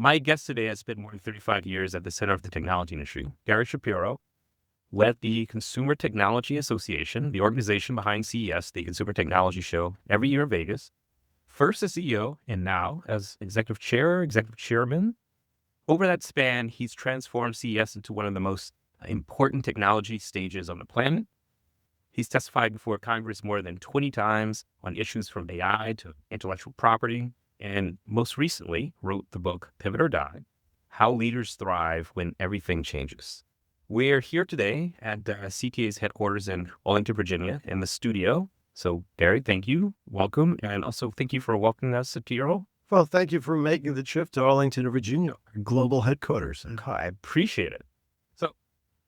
My guest today has spent more than 35 years at the center of the technology industry. Gary Shapiro led the Consumer Technology Association, the organization behind CES, the Consumer Technology Show, every year in Vegas. First as CEO and now as executive chair, executive chairman. Over that span, he's transformed CES into one of the most important technology stages on the planet. He's testified before Congress more than 20 times on issues from AI to intellectual property, and most recently wrote the book Pivot or Die: How Leaders Thrive When Everything Changes. We're here today at CTA's headquarters in Arlington, Virginia, in the studio. So, Gary, thank you. Welcome. And also thank you for welcoming us to your role. Well, thank you for making the trip to Arlington, Virginia, our global headquarters. I appreciate it. So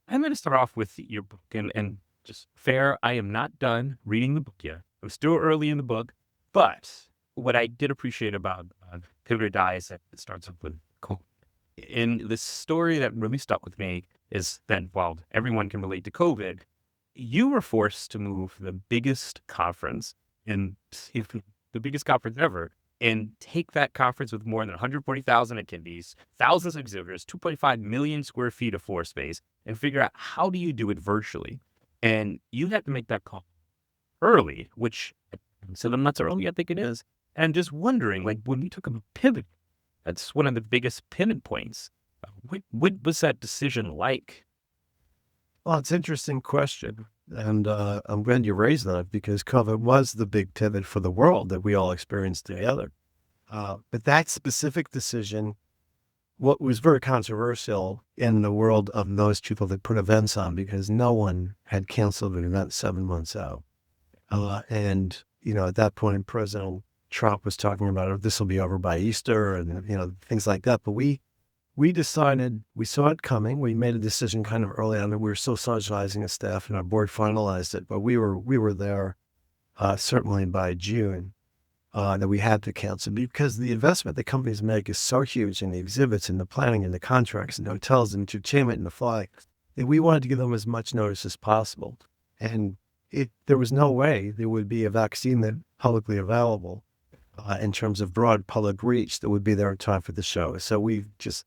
I'm going to start off with your book, and just fair, I am not done reading the book yet. I'm still early in the book, but what I did appreciate about Pivot or Die is that it starts off with COVID. And the story that really stuck with me is that while everyone can relate to COVID, you were forced to move the biggest conference the biggest conference ever, and take that conference with more than 140,000 attendees, thousands of exhibitors, 2.5 million square feet of floor space, and figure out how do you do it virtually. And you had to make that call early, which so I'm not so early, I think it is. And just wondering, like when we took a pivot, that's one of the biggest pivot points. What was that decision like? Well, it's an interesting question. And I'm glad you raised that because COVID was the big pivot for the world that we all experienced together. But that specific decision, what was very controversial in the world of those people that put events on, because no one had canceled an event 7 months out. And, at that point, President Trump was talking about this will be over by Easter and, things like that. But we decided, we saw it coming. We made a decision kind of early on that we were still socializing as staff, and our board finalized it. But we were there certainly by June that we had to cancel because the investment the companies make is so huge in the exhibits and the planning and the contracts and hotels and entertainment and the fly that we wanted to give them as much notice as possible. And there was no way there would be a vaccine that publicly available in terms of broad public reach that would be there in time for the show. So we just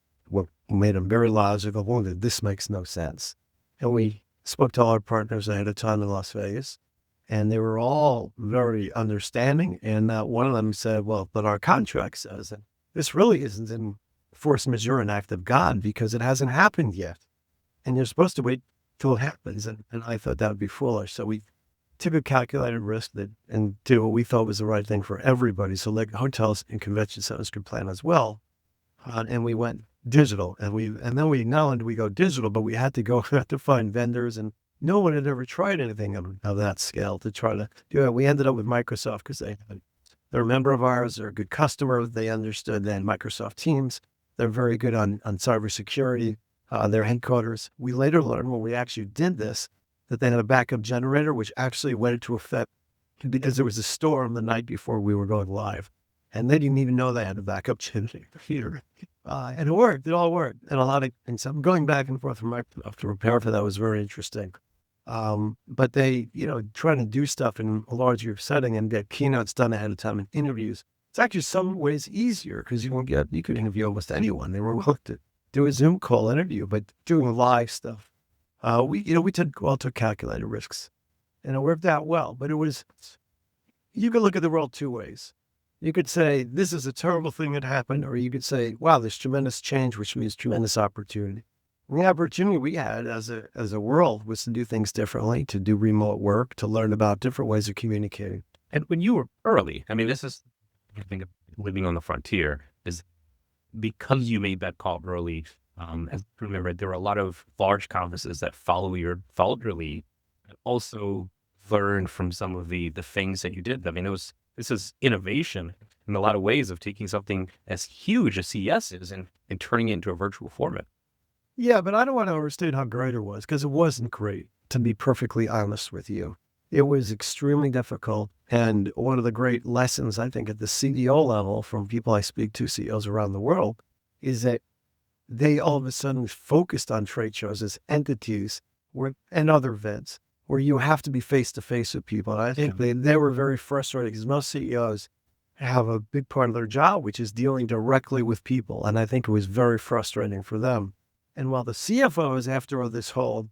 made them very logical that this makes no sense. And we spoke to all our partners ahead of time in Las Vegas, and they were all very understanding. And one of them said, well, but our contract says that this really isn't in force majeure, an act of God, because it hasn't happened yet. And you're supposed to wait till it happens. And I thought that would be foolish. So we took a calculated risk and did what we thought was the right thing for everybody. So like hotels and convention centers could plan as well. And we went digital, and then we not only did we go digital, but we had to find vendors, and no one had ever tried anything of that scale to try to do it. We ended up with Microsoft because they're a member of ours. They're a good customer. They understood then Microsoft Teams. They're very good on cybersecurity. Their headquarters. We later learned when we actually did this that they had a backup generator, which actually went into effect because there was a storm the night before we were going live. And they didn't even know they had a backup generator. And it worked. It all worked. And so I'm going back and forth from Microsoft to prepare for that was very interesting. But they, trying to do stuff in a larger setting and get keynotes done ahead of time and interviews. It's actually some ways easier because you could interview almost anyone. They were willing to do a Zoom call interview, but doing live stuff. We took calculated risks, and it worked out well. But you could look at the world two ways. You could say, this is a terrible thing that happened, or you could say, wow, there's tremendous change, which means tremendous opportunity. And the opportunity we had as a world was to do things differently, to do remote work, to learn about different ways of communicating. And when you were early, I mean, this is, I think, living on the frontier, is because you made that call early. As remember, there were a lot of large conferences that followed your lead, and also learned from some of the things that you did. I mean, this is innovation in a lot of ways of taking something as huge as CES is and turning it into a virtual format. Yeah, but I don't want to overstate how great it was, because it wasn't great, to be perfectly honest with you. It was extremely difficult. And one of the great lessons, I think, at the CEO level from people I speak to, CEOs around the world, is that they all of a sudden focused on trade shows as entities and other events where you have to be face to face with people. And I think they were very frustrated because most CEOs have a big part of their job, which is dealing directly with people. And I think it was very frustrating for them. And while the CFOs, after all this whole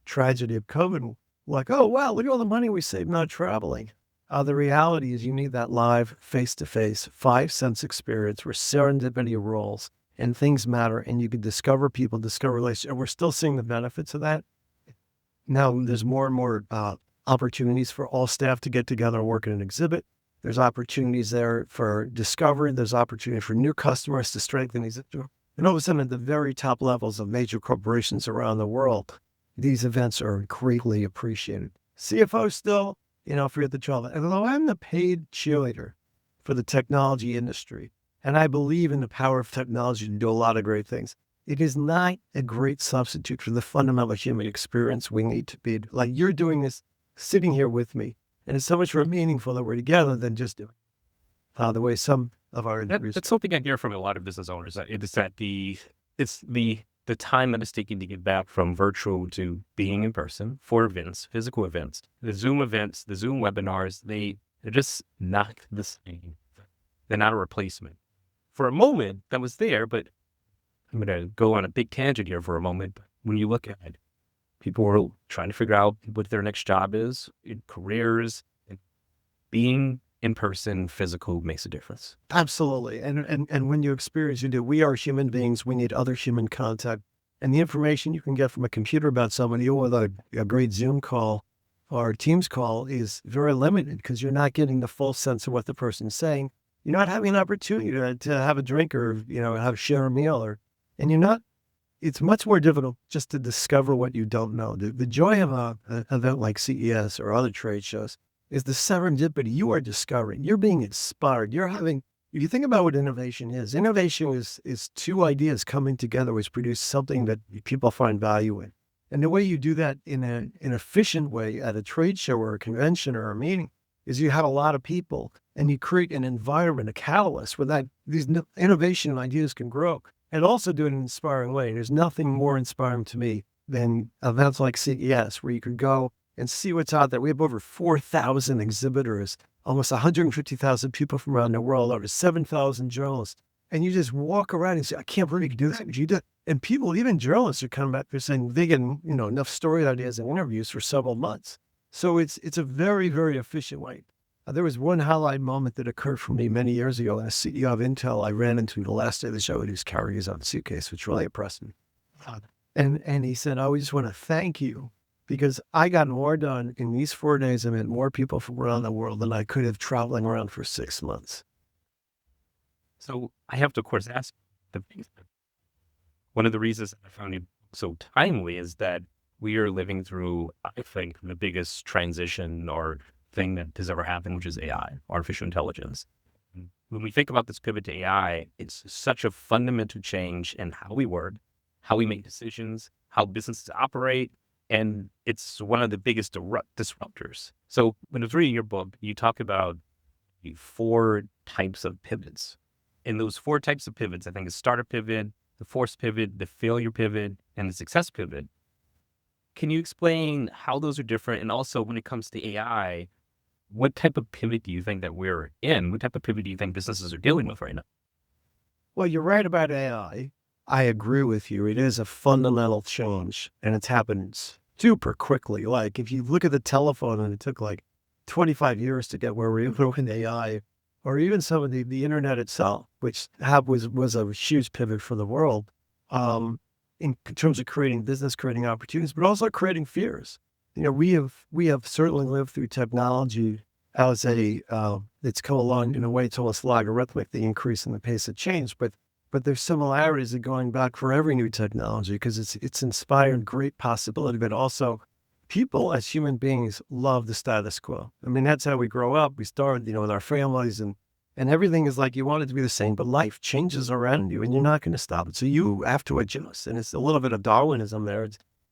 tragedy of COVID, like, oh, wow, look at all the money we saved not traveling. The reality is you need that live, face-to-face, five-sense experience where serendipity rolls and things matter and you can discover people, discover relationships. And we're still seeing the benefits of that. Now there's more and more opportunities for all staff to get together and work in an exhibit. There's opportunities there for discovery. There's opportunity for new customers to strengthen these. And all of a sudden, at the very top levels of major corporations around the world, these events are greatly appreciated. CFO still, forget the trouble. And although I'm the paid cheerleader for the technology industry, and I believe in the power of technology to do a lot of great things, it is not a great substitute for the fundamental human experience we need to be. Like you're doing this, sitting here with me, and it's so much more meaningful that we're together than just doing the way some of our interviews. That's something I hear from a lot of business owners. It is that it's the time that it's taking to get back from virtual to being in person for events, physical events, the Zoom webinars, they're just not the same. They're not a replacement. For a moment, that was there, but I'm going to go on a big tangent here for a moment. But when you look at it, people are trying to figure out what their next job is in careers, and being in person, physical makes a difference. Absolutely. And when you experience, we are human beings. We need other human contact. And the information you can get from a computer about somebody or with a great Zoom call or Teams call is very limited because you're not getting the full sense of what the person's saying. You're not having an opportunity to have a drink or, share a meal it's much more difficult just to discover what you don't know. The joy of an event like CES or other trade shows is the serendipity you are discovering. You're being inspired. If you think about what innovation is two ideas coming together which produce something that people find value in. And the way you do that in an efficient way at a trade show or a convention or a meeting is you have a lot of people and you create an environment, a catalyst where these innovation ideas can grow. And also do it in an inspiring way. There's nothing more inspiring to me than events like CES, where you could go and see what's out there. We have over 4,000 exhibitors, almost 150,000 people from around the world, over 7,000 journalists. And you just walk around and say, I can't believe you can do that. You do. And people, even journalists, are coming back. They're saying they get enough story ideas and interviews for several months. So it's a very, very efficient way. There was one highlight moment that occurred for me many years ago. As CEO of Intel, I ran into the last day of the show and he was carrying his own suitcase, which really impressed me. And he said, we just want to thank you because I got more done in these 4 days. I met more people from around the world than I could have traveling around for 6 months. So I have to, of course, ask one of the reasons I found it so timely is that we are living through, I think, the biggest transition or thing that has ever happened, which is AI, artificial intelligence. When we think about this pivot to AI, it's such a fundamental change in how we work, how we make decisions, how businesses operate, and it's one of the biggest disruptors. So when I was reading your book, you talk about the 4 types of pivots. And those 4 types of pivots, I think, is startup pivot, the force pivot, the failure pivot, and the success pivot. Can you explain how those are different? And also when it comes to AI, what type of pivot do you think that we're in? What type of pivot do you think businesses are dealing with right now? Well, you're right about AI. I agree with you. It is a fundamental change and it's happened super quickly. Like if you look at the telephone and it took like 25 years to get where we are in AI, or even some of the internet itself, which was a huge pivot for the world in terms of creating business, creating opportunities, but also creating fears. We have certainly lived through technology as it's come along in a way, it's almost logarithmic, the increase in the pace of change, but there's similarities that going back for every new technology because it's inspired great possibility, but also people as human beings love the status quo. I mean, that's how we grow up. We start, with our families and everything is like you want it to be the same, but life changes around you and you're not going to stop it. So you have to adjust. And it's a little bit of Darwinism there.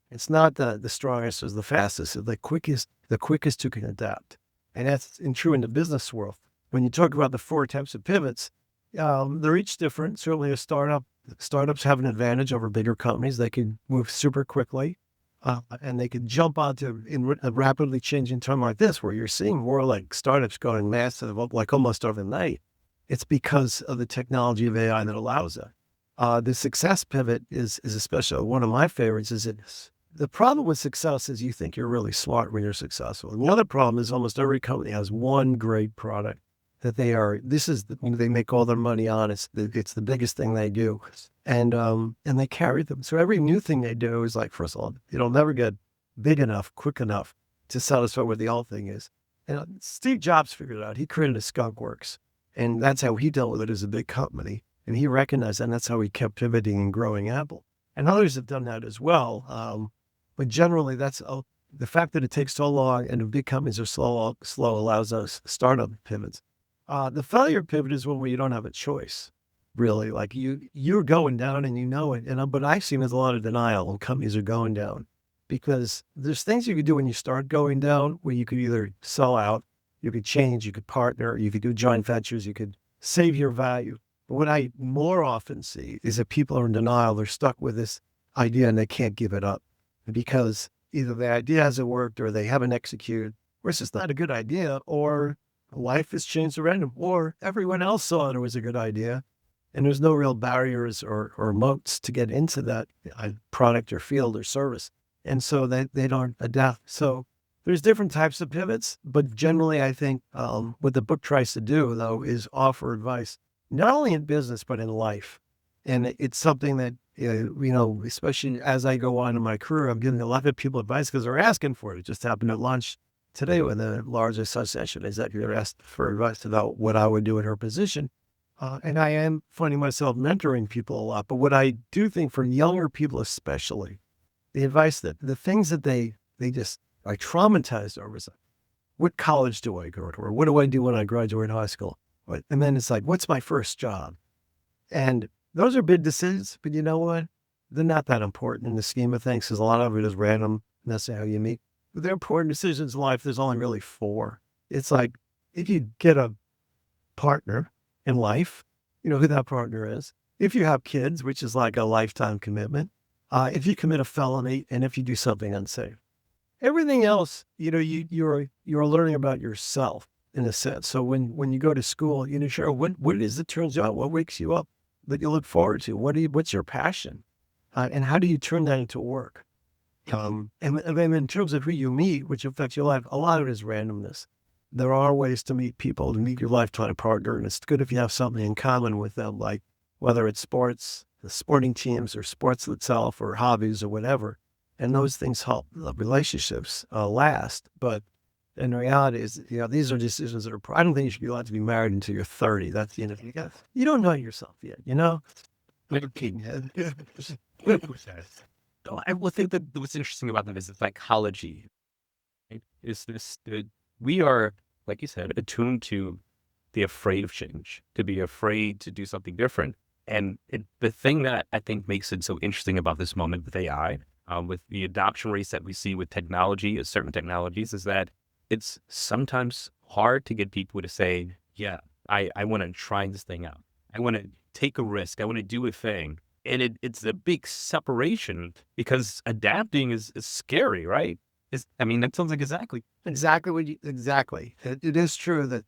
It's not the strongest or the fastest, it's the quickest who can adapt. And that's true in the business world. When you talk about the 4 types of pivots, they're each different. Certainly startups have an advantage over bigger companies. They can move super quickly and they can jump onto in a rapidly changing time like this, where you're seeing more like startups going massive, like almost overnight. it's because of the technology of AI that allows that. The success pivot is especially one of my favorites. The problem with success is you think you're really smart when you're successful. And the other problem is almost every company has one great product that they make all their money on. It's the biggest thing they do. And they carry them. So every new thing they do is like, first of all, it'll never get big enough, quick enough to satisfy what the old thing is. And Steve Jobs figured it out. He created a Skunk Works, and that's how he dealt with it as a big company. And he recognized that, and that's how he kept pivoting and growing Apple. And others have done that as well. But generally, the fact that it takes so long and the big companies are slow allows us startup pivots. The failure pivot is one where you don't have a choice, really. Like you're going down and you know it. But I've seen there's a lot of denial when companies are going down, because there's things you could do when you start going down where you could either sell out, you could change, you could partner, you could do joint ventures, you could save your value. But what I more often see is that people are in denial. They're stuck with this idea and they can't give it up because either the idea hasn't worked or they haven't executed, or it's just not a good idea, or life has changed around them, or everyone else saw it was a good idea. And there's no real barriers or moats to get into that product or field or service. And so they don't adapt. So there's different types of pivots, but generally I think what the book tries to do, though, is offer advice, not only in business, but in life. And it's something that, especially as I go on in my career, I'm giving a lot of people advice because they're asking for it. It just happened at lunch today with a large association executive asked for advice about what I would do in her position. And I am finding myself mentoring people a lot. But what I do think for younger people especially, the advice the things that they just are traumatized over is, what college do I go to? Or what do I do when I graduate high school? And then it's like, what's my first job? And those are big decisions, but you know what? They're not that important in the scheme of things because a lot of it is random. And that's how you meet. But they're important decisions in life. There's only really 4. It's like, if you get a partner in life, you know who that partner is. If you have kids, which is like a lifetime commitment, if you commit a felony, and if you do something unsafe. Everything else, you're learning about yourself in a sense. So when you go to school, sure, what is it turns out? What wakes you up that you look forward to? What's your passion? And how do you turn that into work? And then in terms of who you meet, which affects your life, a lot of it is randomness. There are ways to meet people, to meet your lifetime partner, and it's good if you have something in common with them, like whether it's sports, the sporting teams, or sports itself, or hobbies, or whatever. And those things help relationships last. But in reality, these are decisions that I don't think you should be allowed to be married until you're 30. That's the end of it. You don't know yourself yet, I will think that what's interesting about them is the psychology. Right? We are, like you said, attuned to be afraid of change, to be afraid to do something different. And the thing that I think makes it so interesting about this moment with AI, with the adoption rates that we see with technology, certain technologies, is that it's sometimes hard to get people to say, yeah, I want to try this thing out. I want to take a risk. I want to do a thing. And it's a big separation because adapting is scary, right? That sounds like exactly. Exactly. It is true that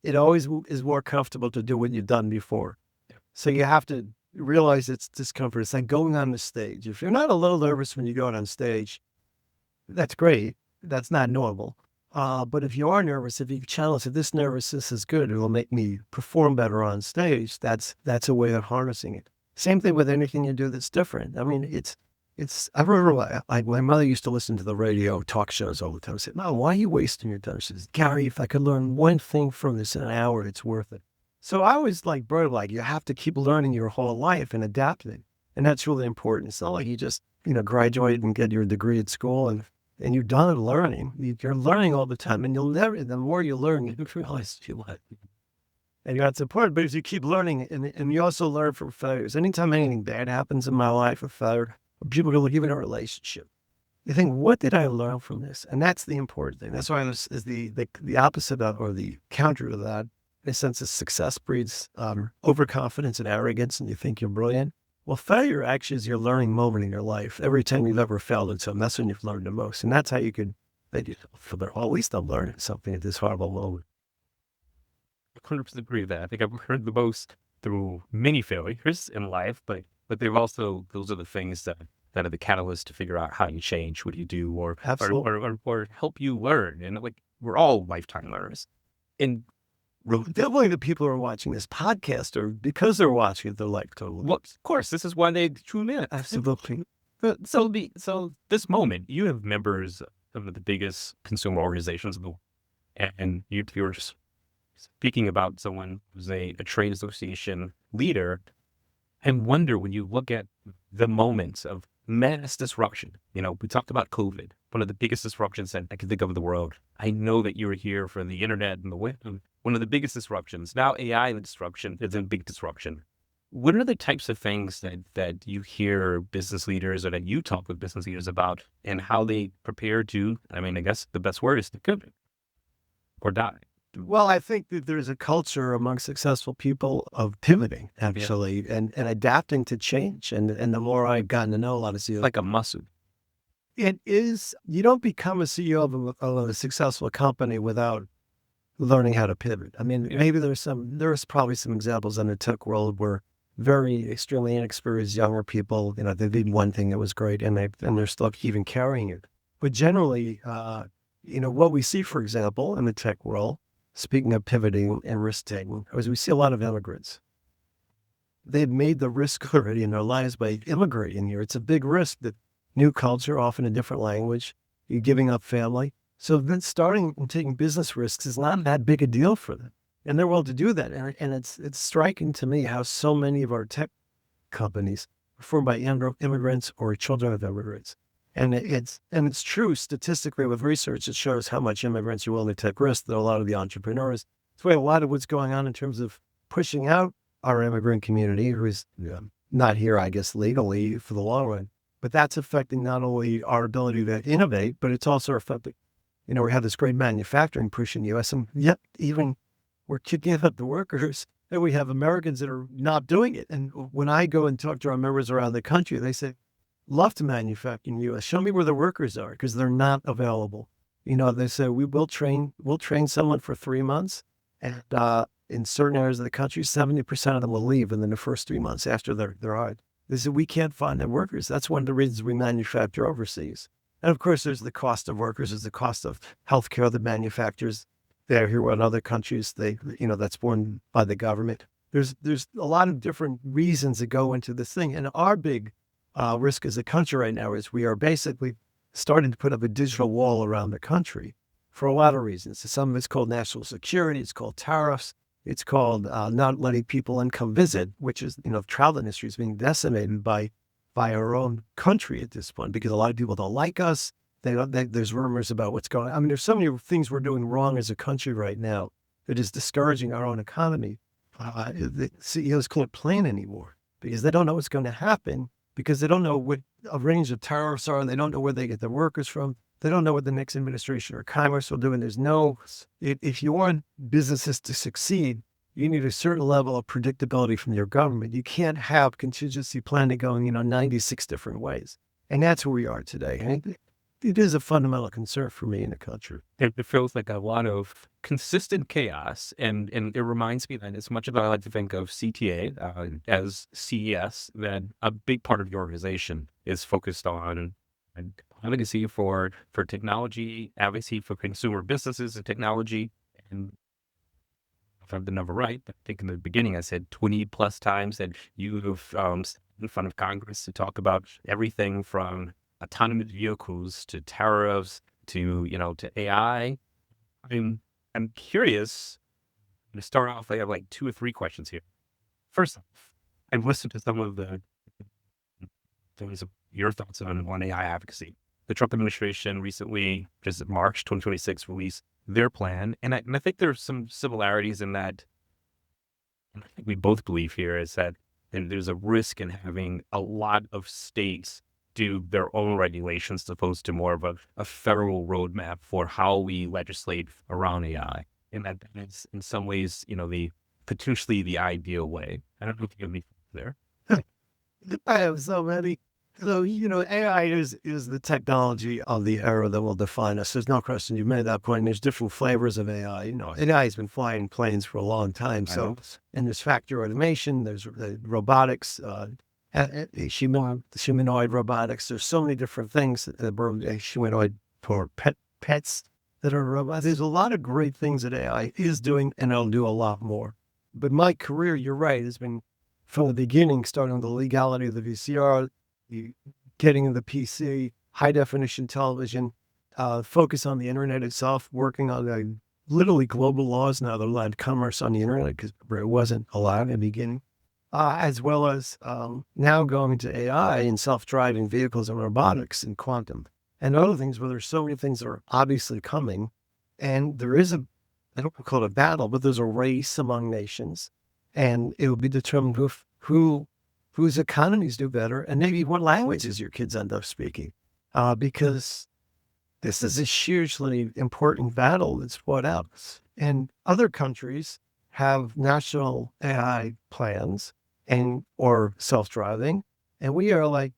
it always is more comfortable to do what you've done before. Yeah. So you have to realize it's discomfort. It's like going on the stage. If you're not a little nervous when you go out on stage, that's great. That's not normal. But if you are nervous, if you challenge, if this nervousness is good, it will make me perform better on stage. That's a way of harnessing it. Same thing with anything you do that's different. I remember my mother used to listen to the radio talk shows all the time. I said, "No, why are you wasting your time?" She says, "Gary, if I could learn one thing from this in an hour, it's worth it." So I was like, bro, you have to keep learning your whole life and adapting. And that's really important. It's not like you just, graduate and get your degree at school and you're done learning. You're learning all the time, and the more you learn, you realize you like it. And that's important, but as you keep learning, and you also learn from failures. Anytime anything bad happens in my life, a failure, people go, even a relationship, you think, what did I learn from this? And that's the important thing. That's why this is the opposite of, or the counter to that, in a sense, is success breeds overconfidence and arrogance, and you think you're brilliant. Well, failure actually is your learning moment in your life. Every time you've ever failed at something, that's when you've learned the most. And that's how you could, at least I'm learning something at this horrible moment. 100% agree with that. I think I've heard the most through many failures in life, but they've also those are the things that are the catalyst to figure out how you change, what do you do, Absolutely. or help you learn. And like we're all lifetime learners. And Definitely the people who are watching this podcast or because they're watching it, they're like totally. well, of course, this is why they tune in. Absolutely. So this moment, you have members of some of the biggest consumer organizations in the world, and you're speaking about someone who's a trade association leader, and wonder when you look at the moments of mass disruption. We talked about COVID, one of the biggest disruptions that I can think of in the world. I know that you were here for the internet and the web. One of the biggest disruptions. Now AI disruption is a big disruption. What are the types of things that you hear business leaders or that you talk with business leaders about and how they prepare to, I mean, I guess the best word is to pivot or die. Well, I think that there's a culture among successful people of pivoting, Yeah. actually, and adapting to change. And the more I've gotten to know a lot of CEOs, Like a muscle. it is, you don't become a CEO of a successful company without learning how to pivot. I mean, Yeah. maybe there's probably some examples in the tech world where very extremely inexperienced younger people, they did one thing that was great and they're still even carrying it. But generally, what we see, for example, in the tech world, speaking of pivoting and risk taking, is we see a lot of immigrants. They've made the risk already in their lives by immigrating here. It's a big risk, that new culture, often a different language, you're giving up family. So then starting and taking business risks is not that big a deal for them. And they're willing to do that. And it's striking to me how so many of our tech companies are formed by immigrants or children of immigrants. And it's true statistically with research. It shows how much immigrants are willing to take risks, that a lot of the entrepreneurs. It's why a lot of what's going on in terms of pushing out our immigrant community, who is not here, I guess, legally for the long run. But that's affecting not only our ability to innovate, but it's also affecting, we have this great manufacturing push in the US, and yet even we're kicking up the workers, and we have Americans that are not doing it. And when I go and talk to our members around the country, they say, love to manufacture in the US. Show me where the workers are, because they're not available. They say, we'll train someone for 3 months. And in certain areas of the country, 70% of them will leave within the first 3 months after they're hired. They said, we can't find the workers. That's one of the reasons we manufacture overseas. And of course, there's the cost of workers, there's the cost of healthcare that manufacturers there, here, in other countries, that's borne by the government. There's a lot of different reasons that go into this thing. And our big risk as a country right now is we are basically starting to put up a digital wall around the country for a lot of reasons. Some of it's called national security, it's called tariffs, it's called not letting people in come visit, which is, travel industry is being decimated by our own country at this point, because a lot of people don't like us. There's rumors about what's going on. I mean, there's so many things we're doing wrong as a country right now that is discouraging our own economy. The CEOs can't plan anymore because they don't know what's going to happen, because they don't know what a range of tariffs are. They don't know where they get their workers from. They don't know what the next administration or Congress will do. And if you want businesses to succeed, you need a certain level of predictability from your government. You can't have contingency planning going, 96 different ways. And that's where we are today. And it is a fundamental concern for me in the country. It feels like a lot of consistent chaos, and it reminds me that as much as I like to think of CTA as CES, that a big part of your organization is focused on advocacy for technology, advocacy for consumer businesses and technology. And if I have the number right, I think in the beginning I said 20 plus times that you have stood in front of Congress to talk about everything from autonomous vehicles to tariffs to to AI. I'm curious. To start off, I have like 2 or 3 questions here. First off, I've listened to some of the things of your thoughts on AI advocacy. The Trump administration recently, just in March 2026, released their plan, and I think there's some similarities in that. And I think we both believe here is that there's a risk in having a lot of states do their own regulations as opposed to more of a federal roadmap for how we legislate around AI. And that is in some ways, the potentially the ideal way. I don't know if you have any thoughts there. I have so many. So, AI is the technology of the era that will define us. There's no question. You made that point. There's different flavors of AI. AI has been flying planes for a long time. I So, know. and there's factory automation, there's robotics, humanoid robotics. There's so many different things. Humanoid for pets that are robots. There's a lot of great things that AI is doing, and it'll do a lot more. But my career, you're right, has been from the beginning, starting with the legality of the VCR, the getting the PC, high definition television, focus on the internet itself, working on literally global laws now that allowed commerce on the internet because it wasn't allowed in the beginning, as well as now going to AI and self-driving vehicles and robotics and quantum and other things where there's so many things that are obviously coming. And there is I don't call it a battle, but there's a race among nations, and it will be determined whose economies do better, and maybe what languages your kids end up speaking, because this is a hugely important battle that's fought out. And other countries have national AI plans or self-driving, and we are like,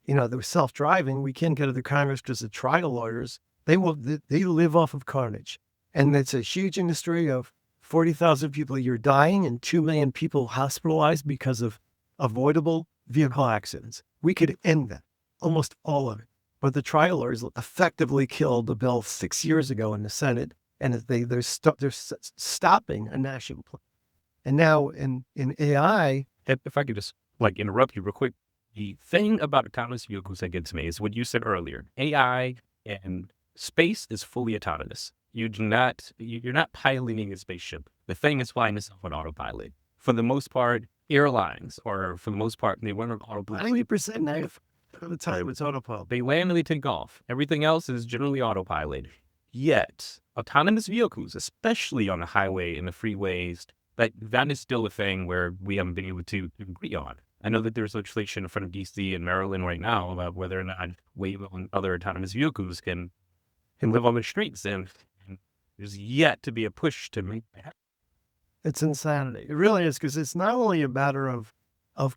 the self-driving, we can't get to the Congress because the trial lawyers, they live off of carnage. And it's a huge industry of 40,000 people a year dying and 2 million people hospitalized because of avoidable vehicle accidents. We could end that, almost all of it. But the trial lawyers effectively killed the bill 6 years ago in the Senate, and they're stopping a national plan. And now in AI, If I could just interrupt you real quick, the thing about autonomous vehicles that gets me is what you said earlier. AI and space is fully autonomous. You're not piloting a spaceship. The thing is flying itself on autopilot. For the most part, airlines, or for the most part, they run on autopilot. 90% negative of the time it's autopilot. They land and they take off. Everything else is generally autopilot. Yet, autonomous vehicles, especially on the highway and the freeways, that is still a thing where we haven't been able to agree on. I know that there's legislation in front of DC and Maryland right now about whether or not Waymo and other autonomous vehicles can live on the streets, and there's yet to be a push to make that happen. It's insanity. It really is, because it's not only a matter of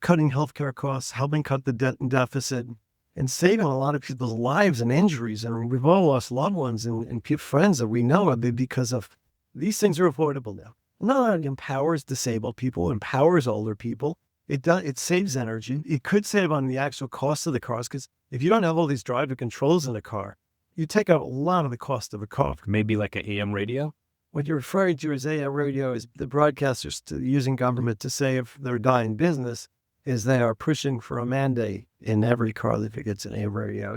cutting healthcare costs, helping cut the debt and deficit, and saving a lot of people's lives and injuries. And we've all lost loved ones and friends that we know of because of these things are affordable now. Not only empowers disabled people, empowers older people. It saves energy. It could save on the actual cost of the cars, because if you don't have all these driver controls in the car, you take out a lot of the cost of a car. Maybe like an AM radio? What you're referring to as AM radio is the broadcasters using government to say if they're dying business is they are pushing for a mandate in every car that gets an AM radio.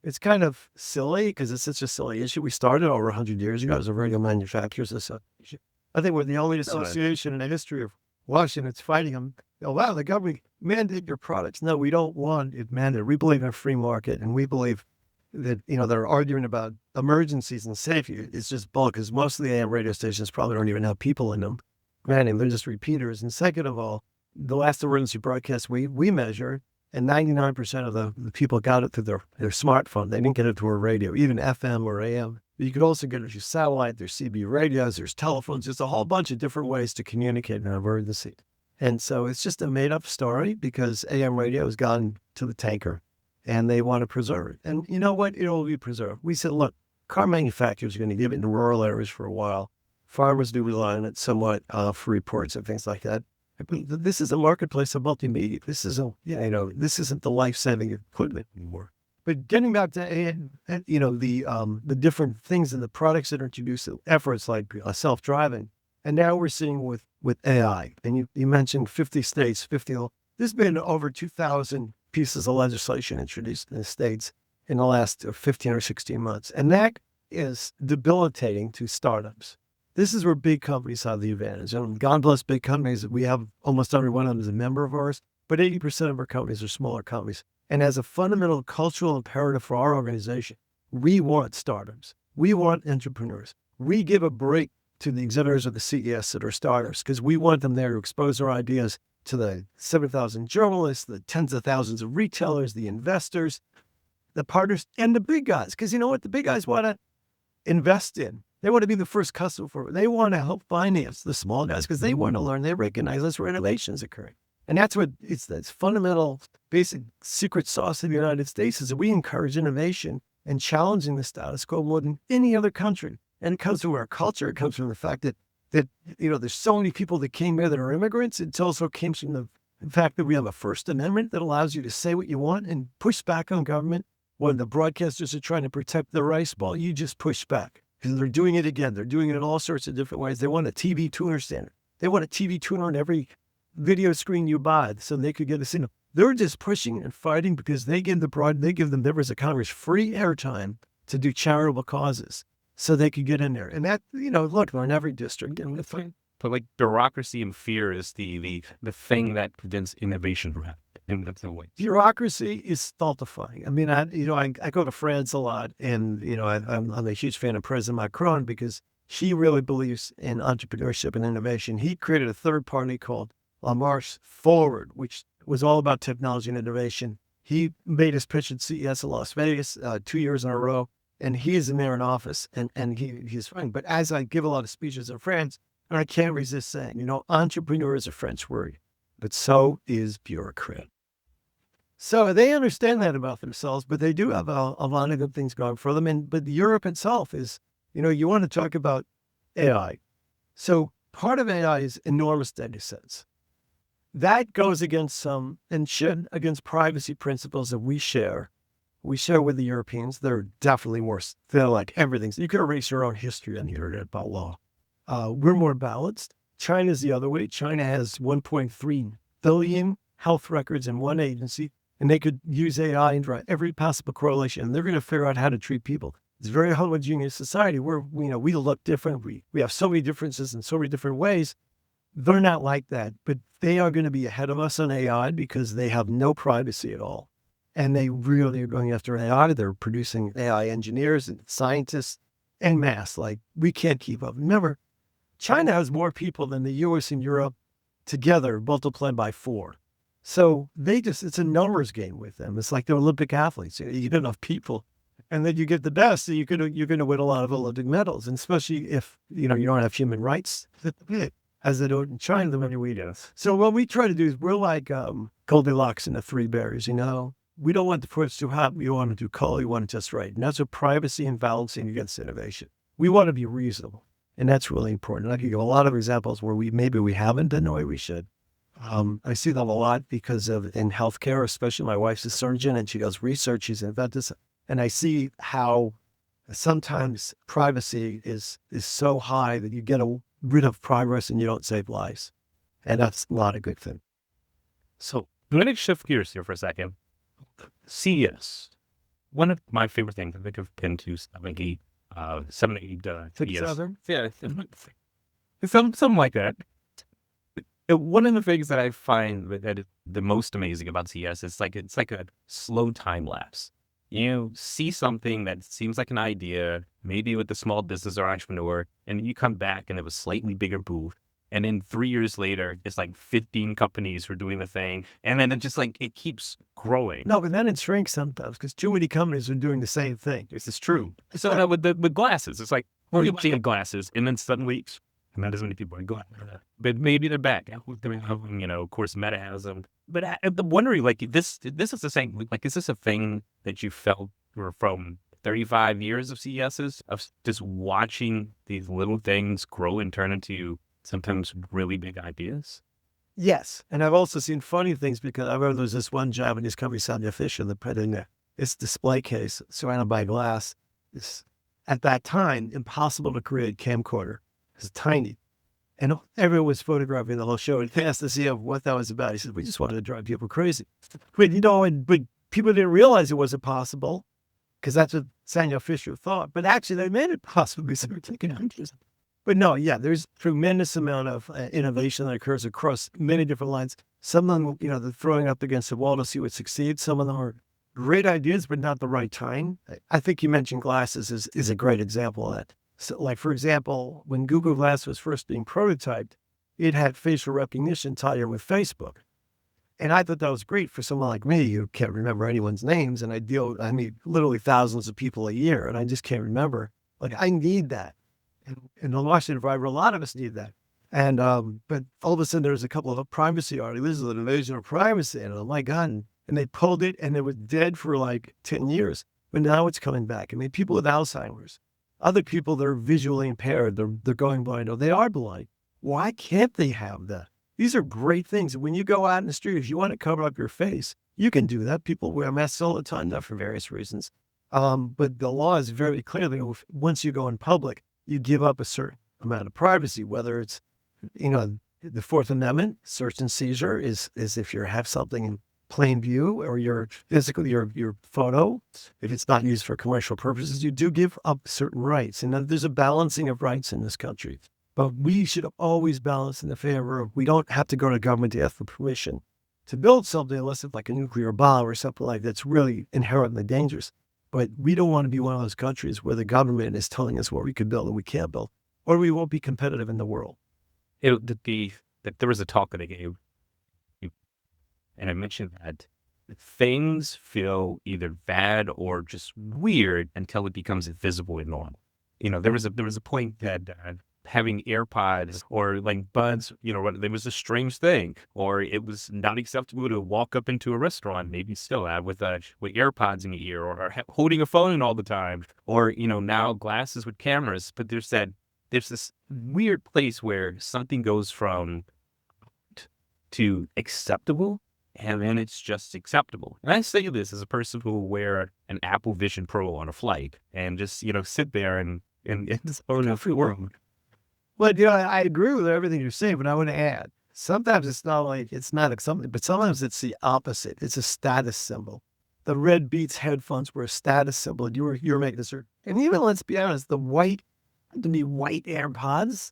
It's kind of silly because it's such a silly issue. We started over 100 years ago as a radio manufacturers association. I think we're the only association in the history of Washington that's fighting them. Wow, the government mandate your products. No, we don't want it mandated. We believe in a free market, and we believe that, they're arguing about emergencies and safety. It's just bulk, because most of the AM radio stations probably don't even have people in them. Granted, they're just repeaters. And second of all, the last emergency broadcast we measured, and 99% of the people got it through their smartphone. They didn't get it through a radio, even FM or AM. But you could also get it through satellite. There's CB radios, there's telephones, just a whole bunch of different ways to communicate in an emergency. And so it's just a made-up story because AM radio has gone to the tanker, and they want to preserve it. And you know what? It will be preserved. We said, look, car manufacturers are going to give it in rural areas for a while. Farmers do rely on it somewhat for reports and things like that. But this is a marketplace of multimedia. This isn't the life-saving equipment anymore. But getting back to the different things and the products that are introduced, efforts like self-driving, and now we're seeing with AI. And you mentioned 50 states, there's been over 2,000 pieces of legislation introduced in the states in the last 15 or 16 months. And that is debilitating to startups. This is where big companies have the advantage. And God bless big companies. We have almost every one of them as a member of ours, but 80% of our companies are smaller companies. And as a fundamental cultural imperative for our organization, we want startups. We want entrepreneurs. We give a break to the exhibitors of the CES that are startups, because we want them there to expose their ideas to the 7,000 journalists, the tens of thousands of retailers, the investors, the partners, and the big guys. Because you know what the big guys want to invest in? They want to be the first customer for it. They want to help finance the small guys because they want to learn. They recognize this innovations occurring. And that's what that's fundamental, basic secret sauce of the United States is that we encourage innovation and challenging the status quo more than any other country. And it comes from our culture. It comes from the fact that there's so many people that came here that are immigrants. It also comes from the fact that we have a First Amendment that allows you to say what you want and push back on government. When the broadcasters are trying to protect the rice bowl, you just push back because they're doing it again. They're doing it in all sorts of different ways. They want a TV tuner standard. They want a TV tuner on every video screen you buy so they could get a signal. They're just pushing and fighting because they give the members of Congress free airtime to do charitable causes so they could get in there. And that, look, they're in every district. And it's fine. But like bureaucracy and fear is the thing that prevents innovation from happening. In that way. Bureaucracy is stultifying. I mean, I go to France a lot, and I'm a huge fan of President Macron because he really believes in entrepreneurship and innovation. He created a third party called La Marche Forward, which was all about technology and innovation. He made his pitch at CES in Las Vegas 2 years in a row, and he is in there in office, and he's fine. But as I give a lot of speeches in France, and I can't resist saying, entrepreneur is a French word, but so is bureaucrat. So they understand that about themselves, but they do have a lot of good things going for them. But Europe itself is, you want to talk about AI. So part of AI is enormous data sets. That goes against against privacy principles that we share. We share with the Europeans. They're definitely worse. They're like everything. So you can erase your own history on the internet about law. We're more balanced. China's the other way. China has 1.3 billion health records in one agency. And they could use AI and draw every possible correlation. And they're going to figure out how to treat people. It's a very homogeneous society where we look different. We have so many differences in so many different ways. They're not like that, but they are going to be ahead of us on AI because they have no privacy at all. And they really are going after AI. They're producing AI engineers and scientists en masse. Like, we can't keep up. Remember, China has more people than the US and Europe together, multiplied by 4. So it's a numbers game with them. It's like they're Olympic athletes. You get enough people and then you get the best. So you're going to win a lot of Olympic medals. And especially if, you don't have human rights as they do in China, the way we do. So what we try to do is we're like Goldilocks and the Three Bears, We don't want to push too hot. We want to do cold. We want it just right. And that's what privacy and balancing against innovation. We want to be reasonable. And that's really important. I can give a lot of examples where maybe we haven't done the way we should. I see them a lot because in healthcare, especially my wife's a surgeon and she does research. She's an inventor. And I see how sometimes privacy is so high that you get rid of progress and you don't save lives. And that's not a good thing. So let me shift gears here for a second. CES. One of my favorite things, I think I've been to 7, 8 years. Yeah, something like that. One of the things that I find that is the most amazing about CES is it's like a slow time lapse. You see something that seems like an idea, maybe with a small business or entrepreneur, and you come back and it was slightly bigger booth. And then 3 years later, it's like 15 companies who are doing the thing. And then it keeps growing. No, but then it shrinks sometimes because too many companies are doing the same thing. This is true. So now with glasses, it's like, you see glasses, and then suddenly, not as many people are going. But maybe they're back. Of course, Meta has them. But I'm wondering, this is the same. Is this a thing that you felt from 35 years of CESs, of just watching these little things grow and turn into sometimes really big ideas? Yes. And I've also seen funny things because I remember there was this one Japanese company, Sanya Fisher, that put in this display case surrounded by glass. It's, at that time, impossible to create camcorder. It's tiny. And everyone was photographing the whole show and asked to see what that was about. He said, we just wanted to drive people crazy. But, but people didn't realize it wasn't possible because that's what Sanya Fisher thought. But actually, they made it possible because they were taking interest. But no, there's tremendous amount of innovation that occurs across many different lines. Some of them, they're throwing up against the wall to see what succeeds. Some of them are great ideas, but not the right time. I think you mentioned glasses is a great example of that. So, for example, when Google Glass was first being prototyped, it had facial recognition tied in with Facebook. And I thought that was great for someone like me who can't remember anyone's names. And I meet literally thousands of people a year, and I just can't remember. I need that. And the Washington Driver, a lot of us need that. And but all of a sudden there's a couple of privacy articles. This is an invasion of privacy, and oh my god! And they pulled it, and it was dead for like 10 years. But now it's coming back. I mean, people with Alzheimer's, other people that are visually impaired, they're going blind, or they are blind. Why can't they have that? These are great things. When you go out in the street, if you want to cover up your face, you can do that. People wear masks all the time now for various reasons. But the law is very clear that once you go in public, you give up a certain amount of privacy, whether it's, the Fourth Amendment, search and seizure is if you have something in plain view, or your photo, if it's not used for commercial purposes, you do give up certain rights. And there's a balancing of rights in this country. But we should always balance in the favor of, we don't have to go to government to ask for permission to build something unless it's like a nuclear bomb or something like that's really inherently dangerous. But we don't want to be one of those countries where the government is telling us what we can build and we can't build, or we won't be competitive in the world. There was a talk that I gave, and I mentioned that things feel either bad or just weird until it becomes invisible and normal. There was a point that having AirPods or like buds, there was a strange thing, or it was not acceptable to walk up into a restaurant, maybe still with AirPods in your ear, or holding a phone all the time, or now glasses with cameras. But there's this weird place where something goes from to acceptable, and then it's just acceptable. And I say this as a person who will wear an Apple Vision Pro on a flight and just sit there and just own a free world. But I agree with everything you're saying, but I want to add, sometimes it's not something, but sometimes it's the opposite. It's a status symbol. The red Beats headphones were a status symbol, and you were making this. And even, let's be honest, the white AirPods,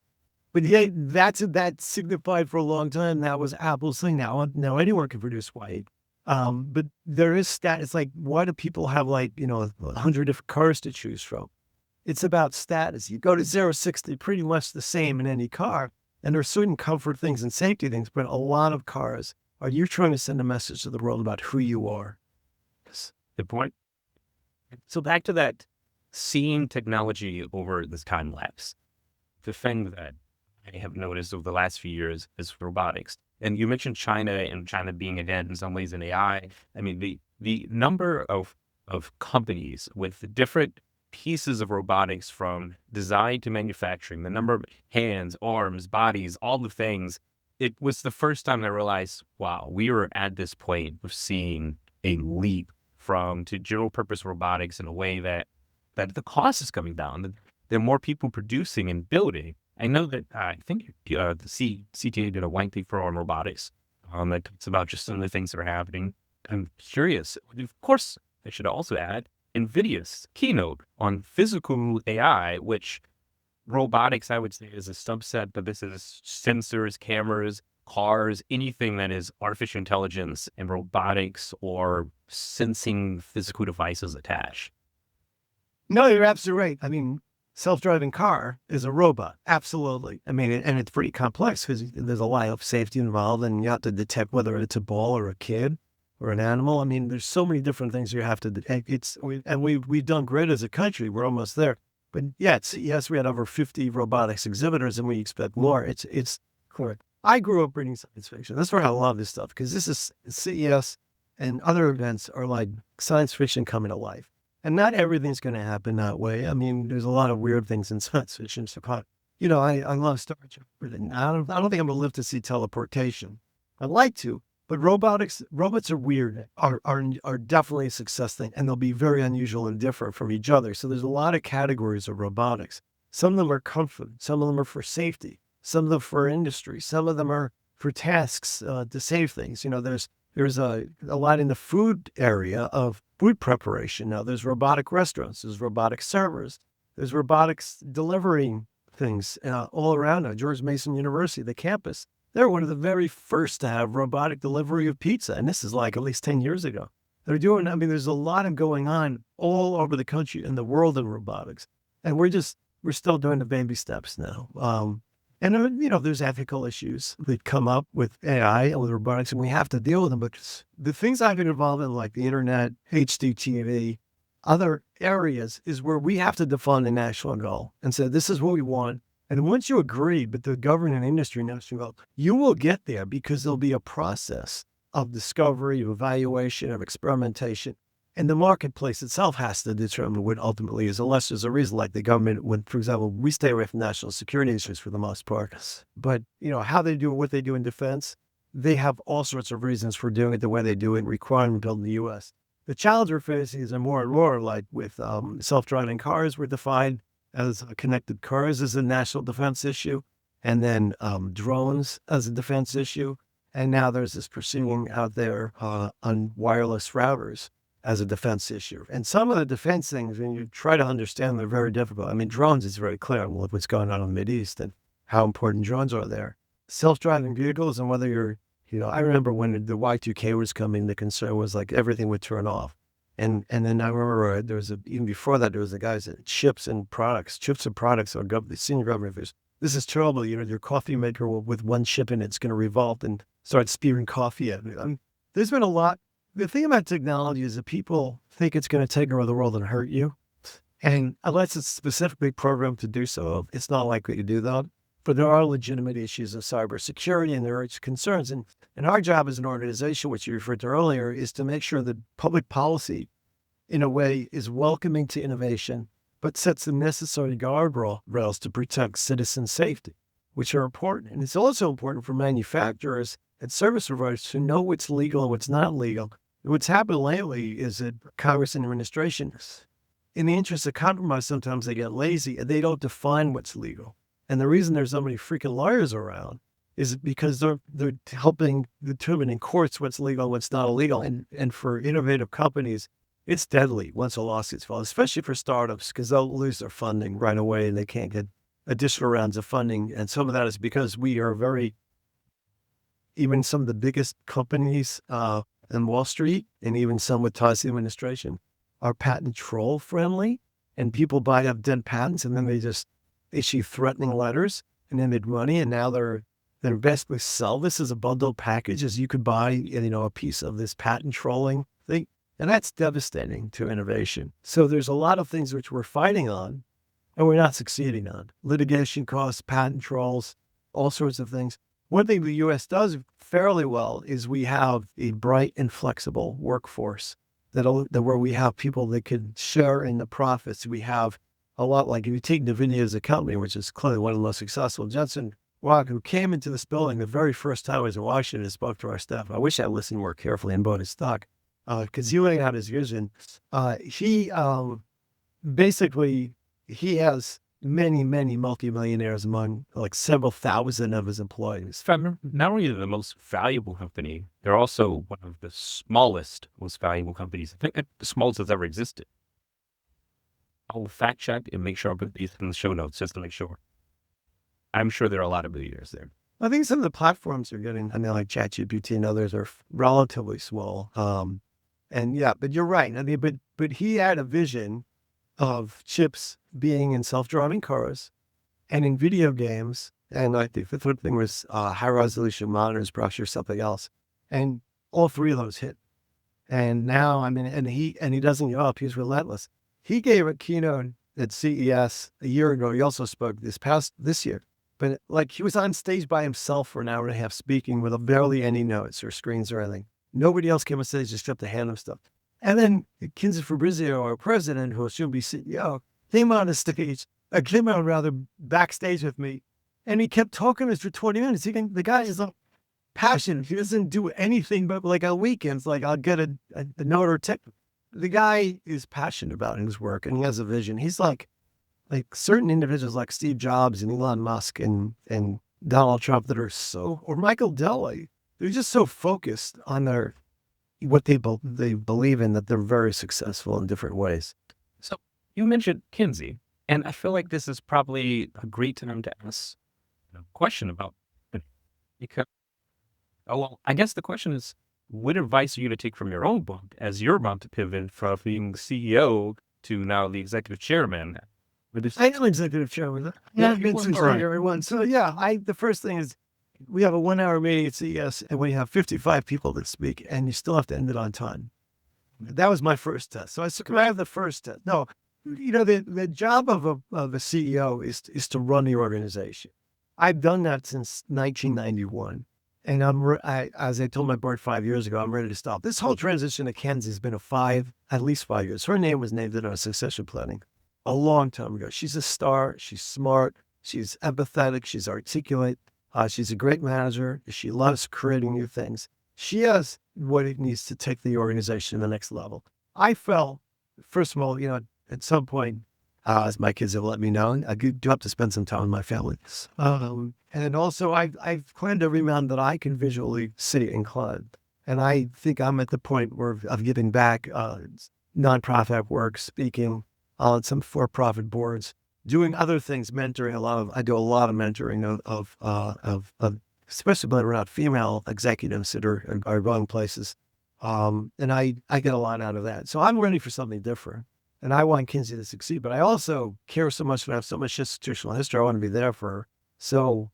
but yet that signified for a long time that was Apple's thing. Now anyone can produce white. But there is status. Like, why do people have 100 different cars to choose from? It's about status. You go to 0-60, pretty much the same in any car. And there are certain comfort things and safety things, but a lot of cars you're trying to send a message to the world about who you are. Yes. Good point. So back to that, seeing technology over this time lapse. The thing that I have noticed over the last few years is robotics. And you mentioned China, and China being ahead in some ways in AI. I mean, the number of companies with different pieces of robotics, from design to manufacturing, the number of hands, arms, bodies, all the things. It was the first time I realized, wow, we are at this point of seeing a leap to general purpose robotics in a way that the cost is coming down. There are more people producing and building. I know that I think the CTA did a white paper on robotics that talks about just some of the things that are happening. I'm curious. Of course, I should also add NVIDIA's keynote on physical AI, which robotics, I would say, is a subset, but this is sensors, cameras, cars, anything that is artificial intelligence and robotics or sensing physical devices attached. No, you're absolutely right. I mean, self-driving car is a robot. Absolutely. I mean, and it's pretty complex because there's a lot of safety involved, and you have to detect whether it's a ball or a kid or an animal. I mean, there's so many different things you have to detect. We've done great as a country. We're almost there. But yeah, at CES, we had over 50 robotics exhibitors, and we expect more. It's correct. I grew up reading science fiction. That's where I love this stuff, because this is CES and other events are like science fiction coming to life. And not everything's going to happen that way. I mean, there's a lot of weird things in science fiction. So, I love Star Trek. I don't think I'm going to live to see teleportation. I'd like to, but robots are weird, are definitely a success thing, and they'll be very unusual and different from each other. So there's a lot of categories of robotics. Some of them are comfort. Some of them are for safety. Some of them for industry. Some of them are for tasks to save things. There's a lot in the food area of food preparation. Now there's robotic restaurants, there's robotic servers, there's robotics delivering things all around now. George Mason University, the campus, they're one of the very first to have robotic delivery of pizza. And this is like at least 10 years ago. There's a lot of going on all over the country and the world in robotics. And we're still doing the baby steps now. And there's ethical issues that come up with AI and with robotics, and we have to deal with them. But the things I've been involved in, like the internet, HDTV, other areas, is where we have to define a national goal and say, this is what we want. And once you agree, but the government and industry knows, well, you will get there because there'll be a process of discovery, of evaluation, of experimentation. And the marketplace itself has to determine what ultimately is, unless there's a reason, like the government, when, for example, we stay away from national security issues for the most part. But, how they do what they do in defense, they have all sorts of reasons for doing it the way they do it, requiring to build in the U.S. The challenge we're facing is more and more, like with self-driving cars were defined as connected cars as a national defense issue, and then drones as a defense issue. And now there's this proceeding out there on wireless routers as a defense issue. And some of the defense things, when you try to understand, they're very difficult. I mean, drones is very clear with what's going on in the Mideast and how important drones are there. Self-driving vehicles, and whether you're, I remember when the Y2K was coming, the concern was like everything would turn off. And then I remember even before that, there was the guys at chips and products or the senior government officials. This is terrible. Your coffee maker with one chip in it's going to revolt and start spewing coffee at me. There's been a lot. The thing about technology is that people think it's going to take over the world and hurt you. And unless it's specifically programmed to do so, it's not likely to do that. But there are legitimate issues of cybersecurity, and there are concerns. And our job as an organization, which you referred to earlier, is to make sure that public policy, in a way, is welcoming to innovation, but sets the necessary guardrails to protect citizen safety, which are important. And it's also important for manufacturers and service providers to know what's legal and what's not legal. What's happened lately is that Congress and administrations, in the interest of compromise, sometimes they get lazy and they don't define what's legal. And the reason there's so many freaking lawyers around is because they're helping determine in courts what's legal and what's not illegal. And for innovative companies, it's deadly once a lawsuit's filed, especially for startups, because they'll lose their funding right away and they can't get additional rounds of funding. And some of that is because we are even some of the biggest companies in Wall Street, and even some with ties to the administration, are patent troll friendly. And people buy up dead patents and then they just issue threatening letters and then make money. And now they're basically sell this as a bundled package, as you could buy, a piece of this patent trolling thing. And that's devastating to innovation. So there's a lot of things which we're fighting on and we're not succeeding on. Litigation costs, patent trolls, all sorts of things. One thing the U.S. does fairly well is we have a bright and flexible workforce where we have people that can share in the profits. We have a lot, like if you take NVIDIA as a company, which is clearly one of the most successful, Jensen Huang, who came into this building the very first time I was in Washington and spoke to our staff. I wish I listened more carefully and bought his stock. Because he laid out his vision. He has many, many multimillionaires among like several thousand of his employees. Not only the most valuable company, they're also one of the smallest, most valuable companies. I think the smallest that's ever existed. I'll fact check and make sure I put these in the show notes just to make sure. I'm sure there are a lot of billionaires there. I think some of the platforms are getting, like ChatGPT and others, are relatively small. And yeah, but you're right. I mean, but he had a vision of chips being in self-driving cars and in video games. And I think the third thing was high-resolution monitors, perhaps, or something else. And all three of those hit. And now, and he doesn't give up. He's relentless. He gave a keynote at CES a year ago. He also spoke this year. But like he was on stage by himself for an hour and a half speaking with barely any notes or screens or anything. Nobody else came on stage except to hand him stuff. And then Kinsey Fabrizio, our president, who will soon be CEO, came on backstage with me. And he kept talking to us for 20 minutes. The guy is passionate. He doesn't do anything but like on weekends, like I'll get a note or text. The guy is passionate about his work and he has a vision. He's like certain individuals like Steve Jobs and Elon Musk and Donald Trump or Michael Dell. They're just so focused on what they believe in that they're very successful in different ways. So you mentioned Kinsey, and I feel like this is probably a great time to ask a question about it. Because, I guess the question is, what advice are you to take from your own book as you're about to pivot from being CEO to now the executive chairman? I am executive chairman. Yeah, I've been since everyone. So yeah, the first thing is, we have a 1 hour meeting at CES and we have 55 people that speak and you still have to end it on time. That was my first test. So I survived the first test. No, The job of a CEO is to run the organization. I've done that since 1991. And as I told my board 5 years ago, I'm ready to stop. This whole transition to Kenzie has been at least 5 years. Her name was named in our succession planning a long time ago. She's a star. She's smart. She's empathetic. She's articulate. She's a great manager. She loves creating new things. She has what it needs to take the organization to the next level. I felt, first of all, at some point, as my kids have let me know, I do have to spend some time with my family. And then also, I've climbed every mountain that I can visually see and climb. And I think I'm at the point of giving back, nonprofit work, speaking on some for-profit boards, doing other things, mentoring. I do a lot of mentoring of especially around female executives that are running places. And I get a lot out of that. So I'm ready for something different. And I want Kinsey to succeed, but I also care so much and have so much institutional history. I want to be there for her. So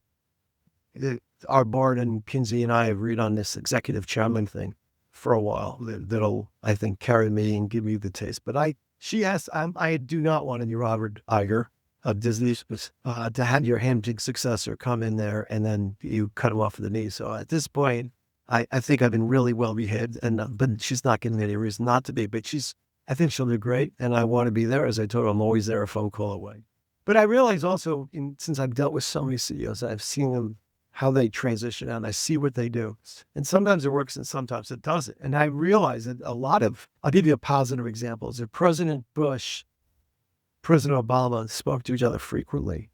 our board and Kinsey and I have agreed on this executive chairman thing for a while that'll, I think, carry me and give me the taste. But I do not want any Robert Iger of Disney to have your handpicked successor come in there and then you cut him off at the knee. So at this point, I think I've been really well behaved, but she's not giving me any reason not to be. But I think she'll do great, and I want to be there. As I told her, I'm always there a phone call away. But I realize also, since I've dealt with so many CEOs, I've seen them, how they transition out, and I see what they do. And sometimes it works and sometimes it doesn't. And I realize that I'll give you a positive example. That President Bush, President Obama spoke to each other frequently,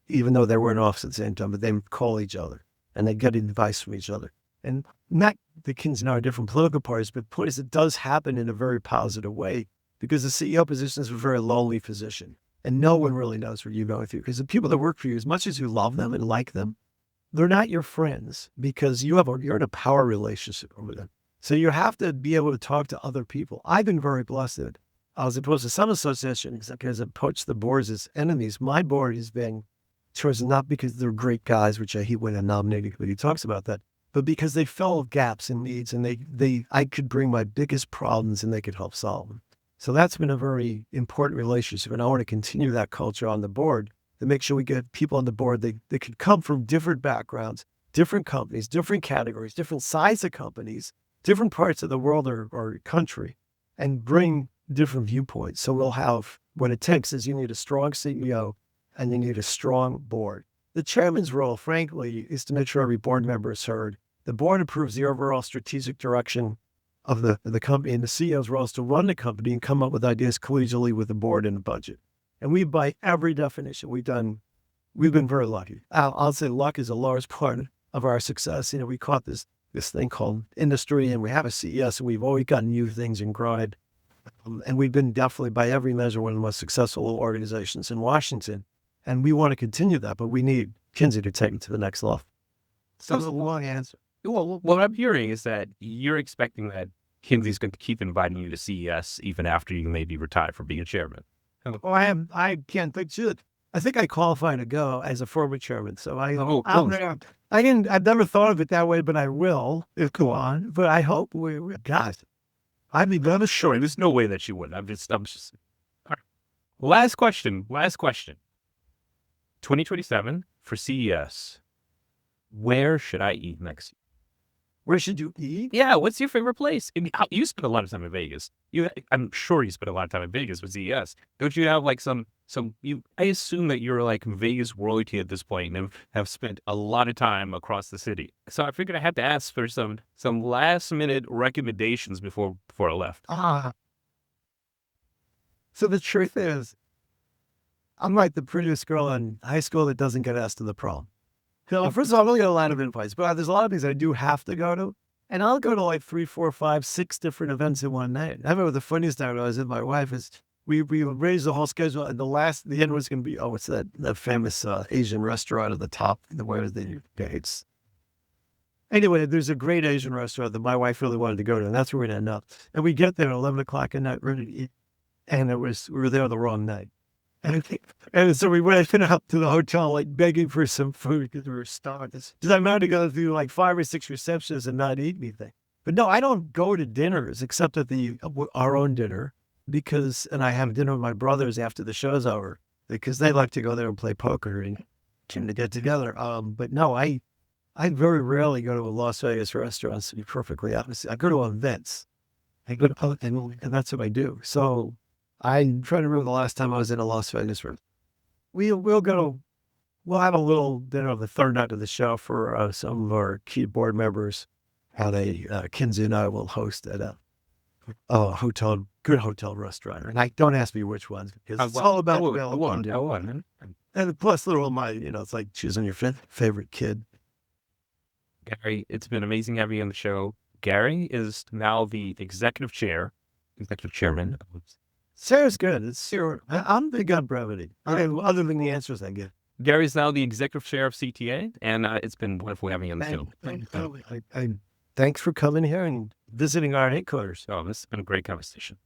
even though they were in office at the same time, but they would call each other and they get advice from each other. And not the Kinsey and I are different political parties, but the point is it does happen in a very positive way because the CEO position is a very lonely position and no one really knows what you're going through because the people that work for you, as much as you love them and like them, they're not your friends because you're in a power relationship with them. So you have to be able to talk to other people. I've been very blessed that as opposed to some association executives that approach the boards as enemies, my board has been chosen not because they're great guys, which he went and nominated, but he talks about that, but because they fill gaps and needs and I could bring my biggest problems and they could help solve them. So that's been a very important relationship. And I want to continue that culture on the board to make sure we get people on the board. They could come from different backgrounds, different companies, different categories, different size of companies, different parts of the world or country, and bring different viewpoints. So we'll have what it takes is you need a strong CEO and you need a strong board. The chairman's role, frankly, is to make sure every board member is heard. The board approves the overall strategic direction of the company, and the CEO's role is to run the company and come up with ideas collegially with the board and the budget. And by every definition, we've been very lucky. I'll say luck is a large part of our success. We caught this thing called industry, and we have a CES, and we've always gotten new things and grown. And we've been definitely, by every measure, one of the most successful organizations in Washington. And we want to continue that, but we need Kinsey to take it to the next level. So that's a long answer. Well, what I'm hearing is that you're expecting that Kinsey's going to keep inviting you to CES even after you maybe retire from being a chairman. Oh, I can't think should. I think I qualify to go as a former chairman. So I've never thought of it that way, but I will. Go on. But I hope God, I'm not sure. There's no way that you would. I'm just. All right. Last question. 2027 for CES. Where should I eat next year? Where should you eat? Yeah, what's your favorite place? I mean, you spent a lot of time in Vegas. I'm sure you spent a lot of time in Vegas with CES. Don't you have like some? I assume that you're like Vegas royalty at this point and have spent a lot of time across the city. So I figured I had to ask for some last minute recommendations before I left. So the truth is, I'm like the prettiest girl in high school that doesn't get asked to the prom. So first of all, I don't get a lot of invites, but there's a lot of things I do have to go to. And I'll go to like 3, 4, 5, 6 different events in one night. I remember the funniest time I was with my wife is we raised the whole schedule, and the end was going to be, what's that famous Asian restaurant at the top, where the gates. Anyway, there's a great Asian restaurant that my wife really wanted to go to, and that's where we'd end up. And we get there at 11 o'clock at night, ready to eat, and we were there the wrong night. And so we went up to the hotel, like begging for some food because we were starved. Because I managed to go through like 5 or 6 receptions and not eat anything. But no, I don't go to dinners except at our own dinner. and I have dinner with my brothers after the show's over because they like to go there and play poker and tend to get together. But no, I very rarely go to a Las Vegas restaurant, to be perfectly honest. I go to events. I go to, and that's what I do. So I'm trying to remember the last time I was in a Las Vegas restaurant. We'll have a little dinner on the third night of the show for some of our key board members. Kinsey and I will host at a good hotel restaurant. And don't ask me which ones because it's all about one. and plus little it's like choosing your favorite kid. Gary, it's been amazing having you on the show. Gary is now the executive chairman. Sarah's good. I'm big on brevity. Other than the answers I give. Gary's now the executive chair of CTA, and it's been wonderful having you on the show. Thanks for coming here and visiting our headquarters. Oh, this has been a great conversation.